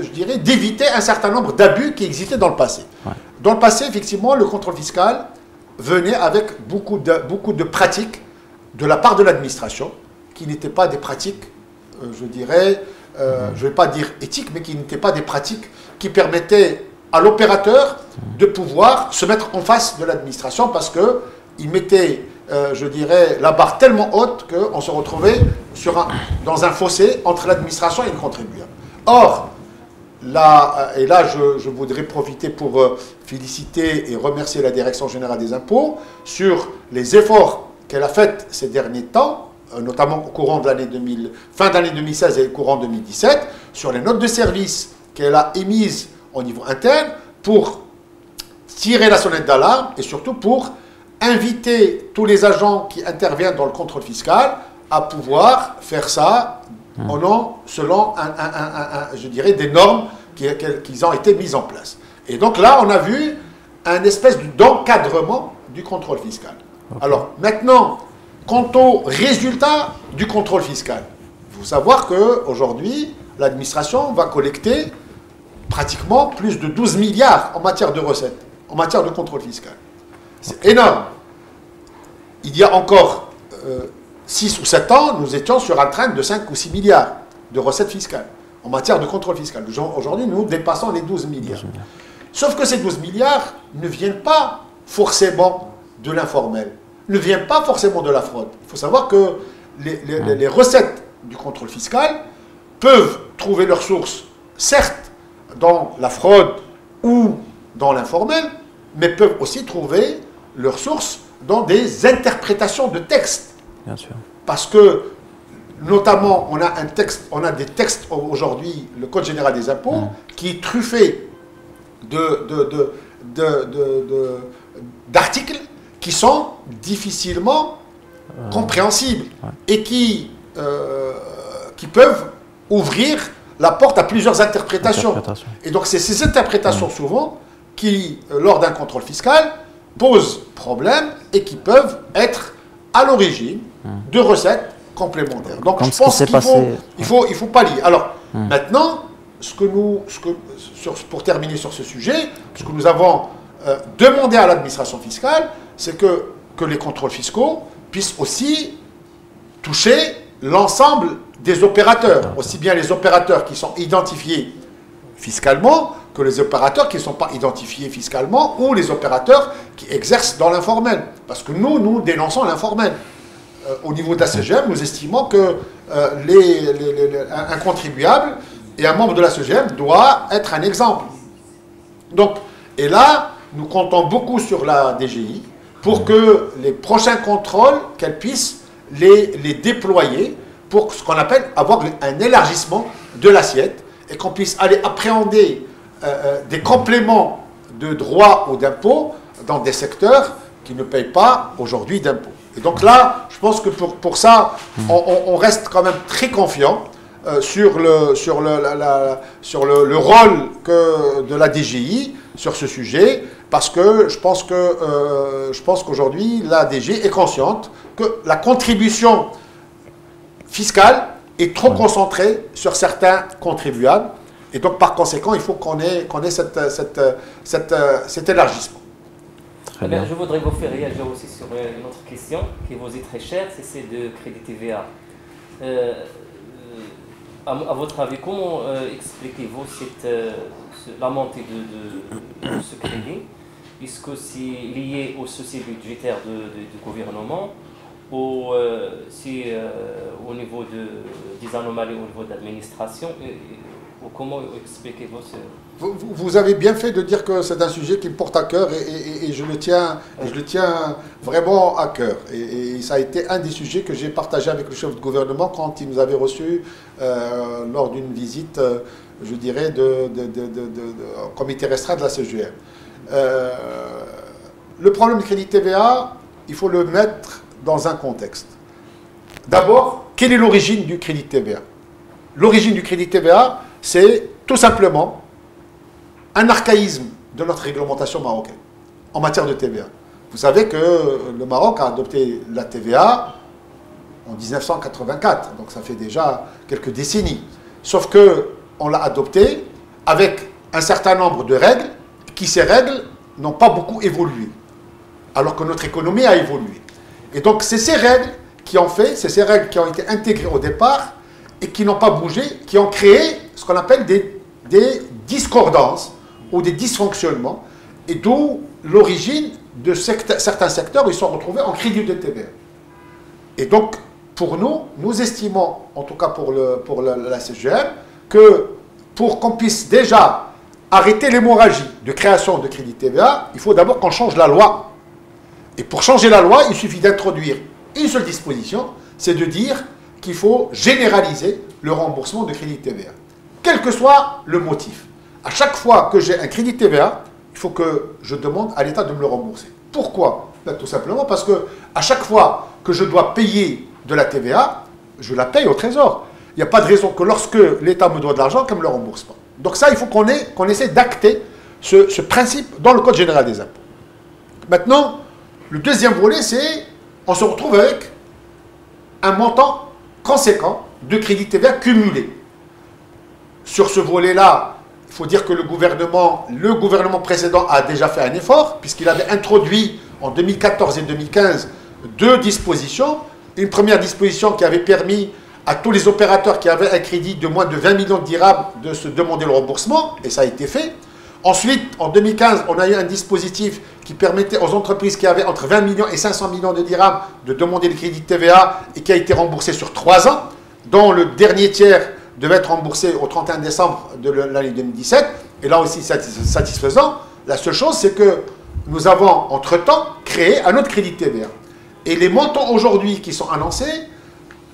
dirais, d'éviter un certain nombre d'abus qui existaient dans le passé. Ouais. Dans le passé, effectivement, le contrôle fiscal venait avec beaucoup de pratiques de la part de l'administration, qui n'étaient pas des pratiques, je dirais, je ne vais pas dire éthiques, mais qui n'étaient pas des pratiques qui permettaient à l'opérateur de pouvoir se mettre en face de l'administration parce qu'il mettait, je dirais, la barre tellement haute qu'on se retrouvait dans un fossé entre l'administration et le contribuable. Or, là, et là je voudrais profiter pour féliciter et remercier la Direction générale des impôts sur les efforts qu'elle a faits ces derniers temps, notamment au courant de fin d'année 2016 et courant 2017, sur les notes de service qu'elle a émises au niveau interne pour tirer la sonnette d'alarme et surtout pour inviter tous les agents qui interviennent dans le contrôle fiscal à pouvoir faire ça selon, je dirais, des normes qui ont été mises en place. Et donc là, on a vu un espèce d'encadrement du contrôle fiscal. Okay. Alors maintenant, quant au résultat du contrôle fiscal, il faut savoir qu'aujourd'hui, l'administration va collecter pratiquement plus de 12 milliards en matière de recettes, en matière de contrôle fiscal. C'est énorme. Il y a encore 6 ou 7 ans, nous étions sur un train de 5 ou 6 milliards de recettes fiscales en matière de contrôle fiscal. Aujourd'hui, nous dépassons les 12 milliards. Sauf que ces 12 milliards ne viennent pas forcément de l'informel, ne viennent pas forcément de la fraude. Il faut savoir que les recettes du contrôle fiscal peuvent trouver leur source, certes, dans la fraude ou dans l'informel, mais peuvent aussi trouver leur source dans des interprétations de textes. Bien sûr. Parce que, notamment, on a des textes aujourd'hui, le Code général des impôts, qui est truffé d'articles qui sont difficilement compréhensibles et qui peuvent ouvrir la porte à plusieurs interprétations. Et donc, c'est ces interprétations souvent qui, lors d'un contrôle fiscal, posent problème et qui peuvent être à l'origine de recettes complémentaires. Donc, je pense qu'il faut pallier. Alors, maintenant, pour terminer sur ce sujet, ce que nous avons demandé à l'administration fiscale, c'est que les contrôles fiscaux puissent aussi toucher l'ensemble des opérateurs, aussi bien les opérateurs qui sont identifiés fiscalement que les opérateurs qui ne sont pas identifiés fiscalement ou les opérateurs qui exercent dans l'informel. Parce que nous dénonçons l'informel. Au niveau de la CGM, nous estimons que un contribuable et un membre de la CGM doit être un exemple. Donc, et là, nous comptons beaucoup sur la DGI pour que les prochains contrôles, qu'elle puisse les déployer pour ce qu'on appelle avoir un élargissement de l'assiette et qu'on puisse aller appréhender des compléments de droits ou d'impôts dans des secteurs qui ne payent pas aujourd'hui d'impôts. Et donc là, je pense que pour ça, on reste quand même très confiant sur le rôle de la DGI sur ce sujet, parce que je pense qu'aujourd'hui, la DGI est consciente que la contribution fiscale est trop concentrée sur certains contribuables. Et donc, par conséquent, il faut qu'on ait cet élargissement. Très bien. Je voudrais vous faire réagir aussi sur une autre question qui vous est très chère, c'est celle de crédit TVA. À votre avis, comment expliquez-vous la montée de ce crédit? Est-ce que c'est lié au souci budgétaire du gouvernement ou c'est au niveau des anomalies au niveau de l'administration? Ou comment expliquez-vous ce... Vous avez bien fait de dire que c'est un sujet qui me porte à cœur et je le tiens vraiment à cœur. Et ça a été un des sujets que j'ai partagé avec le chef de gouvernement quand il nous avait reçus lors d'une visite, je dirais, de comité restreint de la CGM. Le problème du crédit TVA, il faut le mettre dans un contexte. D'abord, quelle est l'origine du crédit TVA? L'origine du crédit TVA, c'est tout simplement un archaïsme de notre réglementation marocaine en matière de TVA. Vous savez que le Maroc a adopté la TVA en 1984, donc ça fait déjà quelques décennies. Sauf qu'on l'a adopté avec un certain nombre de règles, qui ces règles n'ont pas beaucoup évolué, alors que notre économie a évolué. Et donc c'est ces règles qui ont fait, c'est ces règles qui ont été intégrées au départ et qui n'ont pas bougé, qui ont créé ce qu'on appelle des discordances ou des dysfonctionnements, et d'où l'origine de certains secteurs où ils sont retrouvés en crédit de TVA. Et donc, pour nous, nous estimons, en tout cas pour la CGM, que pour qu'on puisse déjà arrêter l'hémorragie de création de crédit TVA, il faut d'abord qu'on change la loi. Et pour changer la loi, il suffit d'introduire une seule disposition, c'est de dire qu'il faut généraliser le remboursement de crédit TVA. Quel que soit le motif. À chaque fois que j'ai un crédit TVA, il faut que je demande à l'État de me le rembourser. Pourquoi? Tout simplement parce que à chaque fois que je dois payer de la TVA, je la paye au trésor. Il n'y a pas de raison que lorsque l'État me doit de l'argent, qu'elle ne me le rembourse pas. Donc ça, il faut qu'on essaie d'acter ce principe dans le Code général des impôts. Maintenant, le deuxième volet, c'est on se retrouve avec un montant conséquent de crédit TVA cumulé. Sur ce volet-là, il faut dire que le gouvernement précédent a déjà fait un effort, puisqu'il avait introduit en 2014 et 2015 deux dispositions. Une première disposition qui avait permis à tous les opérateurs qui avaient un crédit de moins de 20 millions de dirhams de se demander le remboursement, et ça a été fait. Ensuite, en 2015, on a eu un dispositif qui permettait aux entreprises qui avaient entre 20 millions et 500 millions de dirhams de demander le crédit TVA et qui a été remboursé sur 3 ans, dont le dernier tiers devait être remboursé au 31 décembre de l'année 2017. Et là aussi, c'est satisfaisant. La seule chose, c'est que nous avons, entre-temps, créé un autre crédit TVA. Et les montants aujourd'hui qui sont annoncés,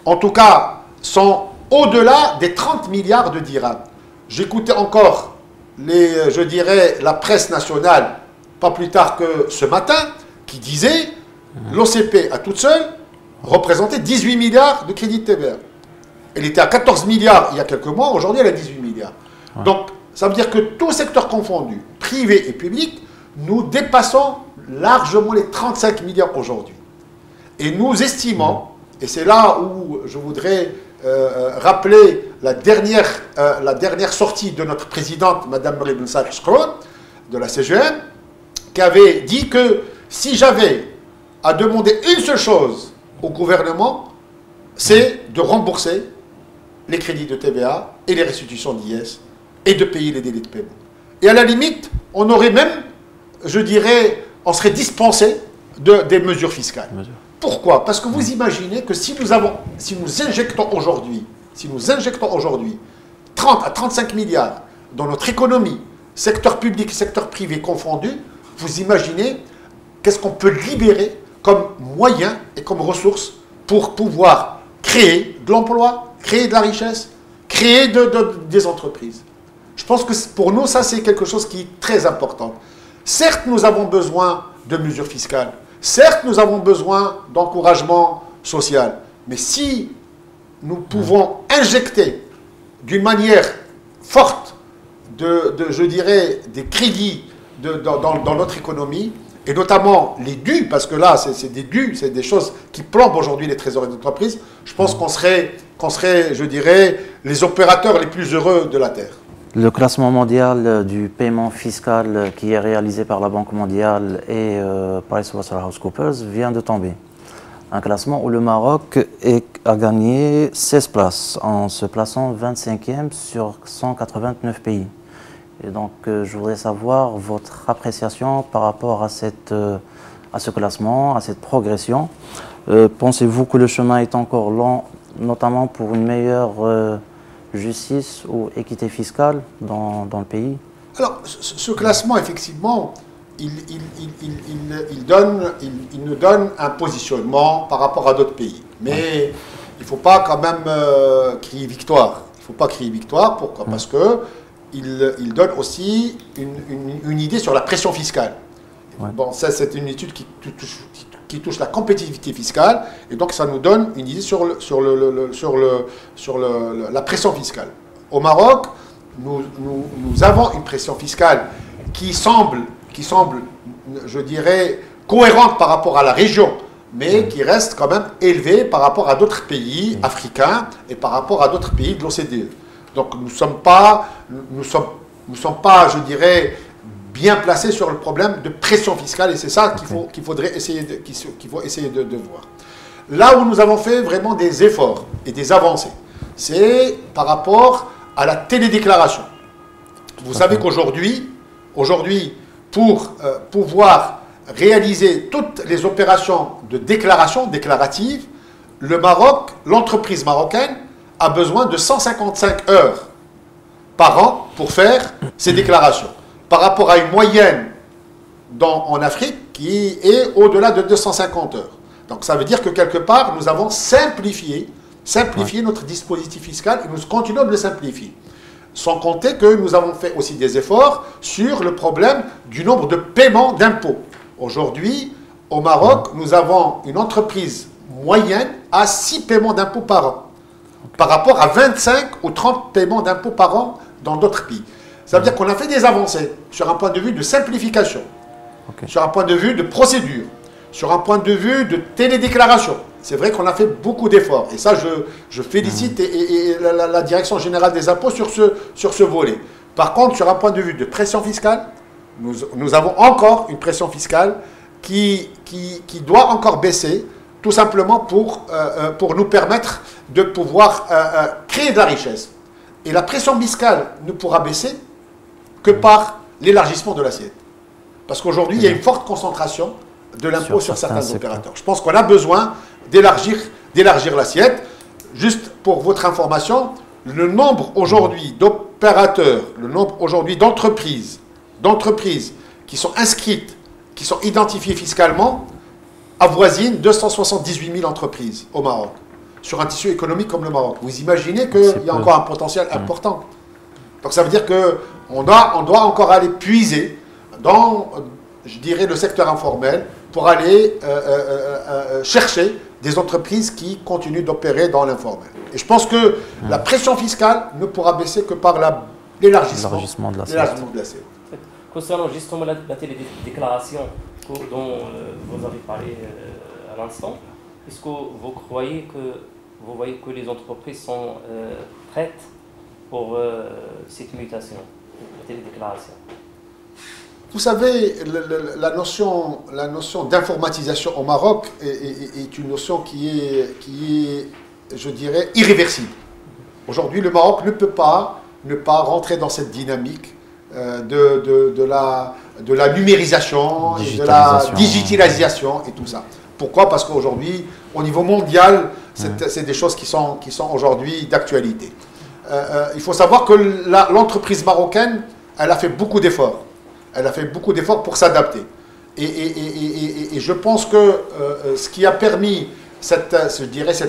en tout cas, sont au-delà des 30 milliards de dirhams. J'écoutais encore, je dirais, la presse nationale, pas plus tard que ce matin, qui disait l'OCP à toute seule représentait 18 milliards de crédit TVA. Elle était à 14 milliards il y a quelques mois, aujourd'hui elle est à 18 milliards. Ouais. Donc, ça veut dire que tout secteur confondu, privé et public, nous dépassons largement les 35 milliards aujourd'hui. Et nous estimons, et c'est là où je voudrais rappeler la dernière sortie de notre présidente, Mme Marie Ben Saad Shkroun, de la CGM, qui avait dit que si j'avais à demander une seule chose au gouvernement, c'est de rembourser les crédits de TVA et les restitutions d'IS et de payer les délais de paiement. Et à la limite, on aurait même, je dirais, on serait dispensé des mesures fiscales. Pourquoi? Parce que vous imaginez que si nous injectons aujourd'hui 30 à 35 milliards dans notre économie, secteur public et secteur privé confondus, vous imaginez qu'est-ce qu'on peut libérer comme moyen et comme ressources pour pouvoir créer de l'emploi, créer de la richesse, créer des entreprises. Je pense que pour nous, ça c'est quelque chose qui est très important. Certes, nous avons besoin de mesures fiscales. Certes, nous avons besoin d'encouragement social. Mais si nous pouvons injecter d'une manière forte, je dirais, des crédits dans notre économie, et notamment les dus, parce que là, c'est des dus, c'est des choses qui plombent aujourd'hui les trésoreries d'entreprise, je pense qu'on serait, je dirais, les opérateurs les plus heureux de la Terre. Le classement mondial du paiement fiscal qui est réalisé par la Banque mondiale et PricewaterhouseCoopers vient de tomber. Un classement où le Maroc a gagné 16 places en se plaçant 25e sur 189 pays. Et donc, je voudrais savoir votre appréciation par rapport à ce classement, à cette progression. Pensez-vous que le chemin est encore long, notamment pour une meilleure justice ou équité fiscale dans le pays? Alors, ce classement, effectivement, il nous donne un positionnement par rapport à d'autres pays. Mais il ne faut pas quand même crier victoire. Il ne faut pas crier victoire. Pourquoi? Parce qu'il donne aussi une idée sur la pression fiscale. Bon, ça, c'est une étude qui touche la compétitivité fiscale, et donc ça nous donne une idée sur la pression fiscale. Au Maroc, nous avons une pression fiscale qui semble, je dirais, cohérente par rapport à la région, mais qui reste quand même élevée par rapport à d'autres pays africains et par rapport à d'autres pays de l'OCDE. Donc nous ne sommes pas, je dirais, bien placés sur le problème de pression fiscale, et c'est ça qu'il faut essayer de voir. Là où nous avons fait vraiment des efforts et des avancées, c'est par rapport à la télédéclaration. Vous savez qu'aujourd'hui, pour pouvoir réaliser toutes les opérations de déclaration déclarative, le Maroc, l'entreprise marocaine, a besoin de 155 heures par an pour faire ces déclarations, par rapport à une moyenne en Afrique qui est au-delà de 250 heures. Donc ça veut dire que quelque part, nous avons simplifié notre dispositif fiscal, et nous continuons de le simplifier. Sans compter que nous avons fait aussi des efforts sur le problème du nombre de paiements d'impôts. Aujourd'hui, au Maroc, nous avons une entreprise moyenne à 6 paiements d'impôts par an, par rapport à 25 ou 30 paiements d'impôts par an dans d'autres pays. Ça veut dire qu'on a fait des avancées sur un point de vue de simplification, sur un point de vue de procédure, sur un point de vue de télédéclaration. C'est vrai qu'on a fait beaucoup d'efforts. Et ça, je félicite la Direction générale des impôts sur ce volet. Par contre, sur un point de vue de pression fiscale, nous avons encore une pression fiscale qui doit encore baisser, tout simplement pour nous permettre de pouvoir créer de la richesse. Et la pression fiscale ne pourra baisser que par l'élargissement de l'assiette. Parce qu'aujourd'hui, il y a une forte concentration de l'impôt sur certains opérateurs. Je pense qu'on a besoin d'élargir l'assiette. Juste pour votre information, le nombre aujourd'hui d'opérateurs, le nombre aujourd'hui d'entreprises qui sont inscrites, qui sont identifiées fiscalement, avoisine 278 000 entreprises au Maroc, sur un tissu économique comme le Maroc. Vous imaginez qu'il y a encore un potentiel important. Donc ça veut dire qu'on doit encore aller puiser dans, je dirais, le secteur informel pour aller chercher des entreprises qui continuent d'opérer dans l'informel. Et je pense que la pression fiscale ne pourra baisser que par l'élargissement de l'assiette. Concernant justement la télédéclaration dont vous avez parlé à l'instant, est-ce que vous voyez que les entreprises sont prêtes pour cette mutation, la télédéclaration? Vous savez, la notion d'informatisation au Maroc est une notion qui est, je dirais, irréversible. Aujourd'hui, le Maroc ne peut pas ne pas rentrer dans cette dynamique de la numérisation, de la digitalisation et tout ça. Pourquoi? Parce qu'aujourd'hui, au niveau mondial, c'est des choses qui sont aujourd'hui d'actualité. Il faut savoir que l'entreprise marocaine, elle a fait beaucoup d'efforts. Elle a fait beaucoup d'efforts pour s'adapter. Et je pense que ce qui a permis cette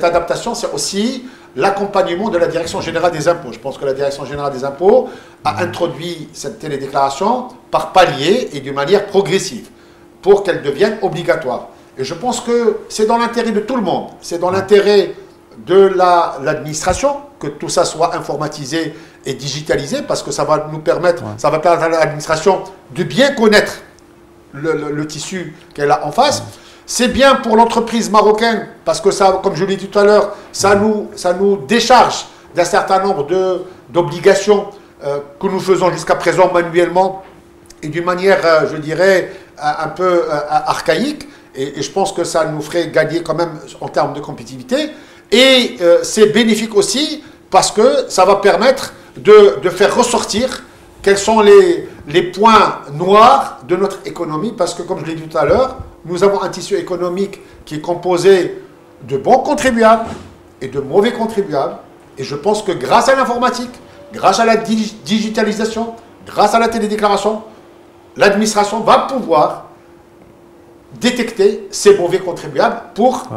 adaptation, c'est aussi l'accompagnement de la Direction générale des impôts. Je pense que la Direction générale des impôts a introduit cette télédéclaration par palier et d'une manière progressive pour qu'elle devienne obligatoire. Et je pense que c'est dans l'intérêt de tout le monde. C'est dans l'intérêt de l'administration que tout ça soit informatisé et digitalisé, parce que ça va nous permettre, ça va permettre à l'administration de bien connaître le tissu qu'elle a en face. C'est bien pour l'entreprise marocaine, parce que ça, comme je l'ai dit tout à l'heure, ça nous décharge d'un certain nombre d'obligations que nous faisons jusqu'à présent manuellement et d'une manière, je dirais, un peu archaïque. Et je pense que ça nous ferait gagner quand même en termes de compétitivité. Et c'est bénéfique aussi parce que ça va permettre de faire ressortir quels sont les points noirs de notre économie. Parce que, comme je l'ai dit tout à l'heure, nous avons un tissu économique qui est composé de bons contribuables et de mauvais contribuables. Et je pense que grâce à l'informatique, grâce à la digitalisation, grâce à la télédéclaration, l'administration va pouvoir détecter ces mauvais contribuables pour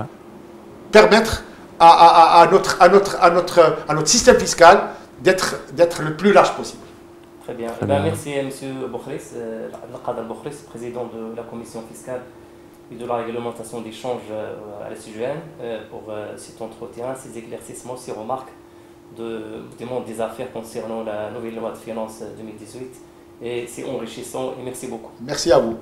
permettre à notre système fiscal d'être le plus large possible. Très bien. Merci M. Boukhris, Al-Qadr Boukhris, président de la commission fiscale et de la réglementation d'échange à la CGN, pour cet entretien, ces éclaircissements, ces remarques du monde des affaires concernant la nouvelle loi de finances 2018. Et c'est enrichissant et merci beaucoup. Merci à vous.